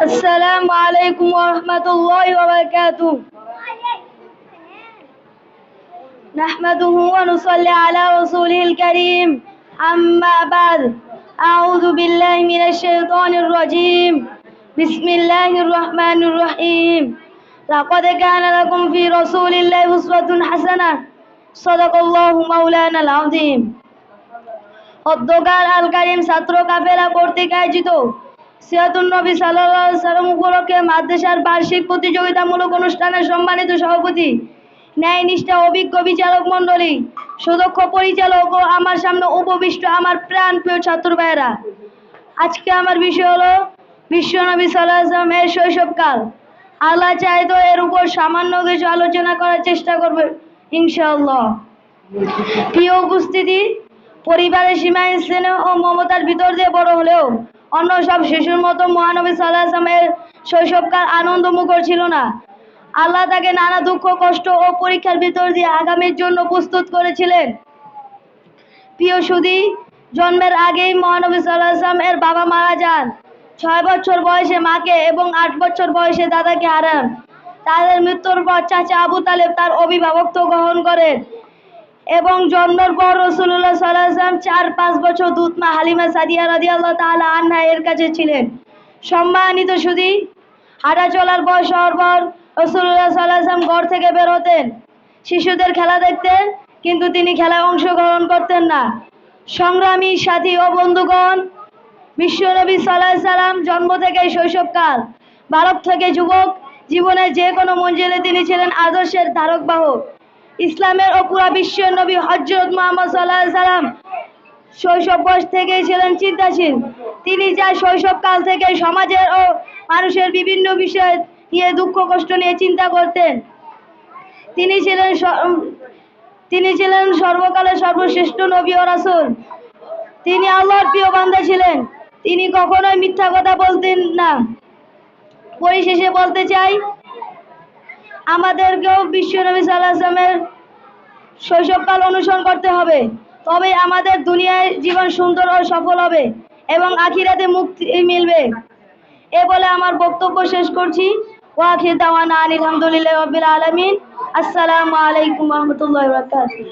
আসসালামু আলাইকুম ওয়া রাহমাতুল্লাহি ওয়া বারাকাতুহু। নাহমাদুহু ওয়া নুসাল্লি আলা রাসূলিল কারীম। আম্মা বা'দ। আউযু বিল্লাহি মিনাশ শাইতানির রাজীম। বিসমিল্লাহির রাহমানির রহিম। লাকাদ কানা লাকুম ফি রাসূলিল্লাহি উসওয়াতুন হাসানাহ। সাদাকাল্লাহু মাওলানাল আযীম। অধ্যকার আল কারিম ছাত্র কাফেলা কর্তৃক আয়োজিত সিরাতুন নবী সাল্লাল্লাহু আলাইহি ওয়াসাল্লাম উপলক্ষে মাদ্রাসার বার্ষিক প্রতিযোগিতামূলক অনুষ্ঠানের সম্মানিত সভাপতি, ন্যায়নিষ্ঠা অভিজ্ঞ বিচারক মণ্ডলী, সুদক্ষ পরিচালক ও আমার সামনে উপবিষ্ট আমার প্রাণ প্রিয় ছাত্র ভাইয়েরা, আজকে আমার বিষয় হলো বিশ্বনবী সাল্লাল্লাহু আলাইহি ওয়াসাল্লাম এর শৈশবকাল। আল্লাহ চায় তো এর উপর সামান্য কিছু আলোচনা করার চেষ্টা করবে ইনশাআল্লাহ। প্রিয় উপস্থিতি, পরিবারের সীমাহীন স্নেহ ও মমতার ভিতর দিয়ে বড় হলেও অন্য সব শিশুর মতো মহানবী সাল্লাল্লাহু আলাইহি ওয়াসাল্লামের শৈশবকাল আনন্দমুখর ছিল না। আল্লাহ তাকে নানা দুঃখ, কষ্ট ও পরীক্ষার ভিতর দিয়ে আগামীর জন্য প্রস্তুত করেছিলেন। প্রিয় সুধী, জন্মের আগেই মহানবী সাল্লাল্লাহু আলাইহি ওয়াসাল্লাম এর বাবা মারা যান। 6 বছর বয়সে মাকে এবং 8 বছর বয়সে দাদাকে হারান। তাদের মৃত্যুর পর চাচা আবু তালেব তার অভিভাবকত্ব গ্রহণ করেন এবং জন্মের পর রাসূলুল্লাহ সাল্লাল্লাহু আলাইহি ওয়াসাল্লাম 4-5 বছর দুধ মা হালিমা সাদিয়া রাদিয়াল্লাহু তাআলা আনহা এর কাছে ছিলেন। সম্মানিত সুধী, হাঁটা চলার বয়স হওয়ার পর রাসূলুল্লাহ সাল্লাল্লাহু আলাইহি ওয়াসাল্লাম ঘর থেকে বের হতেন। শিশুদের খেলা দেখতেন, কিন্তু তিনি খেলায় অংশগ্রহণ করতেন না। সংগ্রামী সাথী ও বন্ধুগণ, বিশ্বনবী সাল্লাল্লাহু আলাইহি ওয়াসাল্লাম জন্ম থেকেই শৈশবকাল, বালক থেকে যুবক, জীবনের যে কোনো মঞ্জিলে তিনি ছিলেন আদর্শের ধারক বাহক। ইসলামের ও পুরা বিশ্বের নবী হযরত মুহাম্মদ সাল্লাল্লাহু আলাইহি ওয়াসাল্লাম শৈশব বয়স থেকেই ছিলেন চিন্তাশীল। তিনি যা শৈশবকাল থেকে সমাজের ও মানুষের বিভিন্ন বিষয় নিয়ে দুঃখ কষ্ট নিয়ে চিন্তা করতেন। তিনি ছিলেন সর্বকালের সর্বশ্রেষ্ঠ নবী ও রাসূল। তিনি আল্লাহর প্রিয় বান্দা ছিলেন। তিনি কখনোই মিথ্যা কথা বলতেন না। পরিশেষে বলতে চাই, আমাদেরকেও বিশ্বনবী সাল্লাল্লাহু আলাইহি ওয়াসাল্লামের শৈশবকাল অনুসরণ করতে হবে, তবেই আমাদের দুনিয়ায় জীবন সুন্দর ও সফল হবে এবং আখিরাতে মুক্তি মিলবে। এ বলে আমার বক্তব্য শেষ করছি। ওয়া আখিরু দাওয়ানা আলহামদুলিল্লাহি রাব্বিল আলামিন। আসসালামু আলাইকুম ওয়া রাহমাতুল্লাহি ওয়া বারাকাতুহু।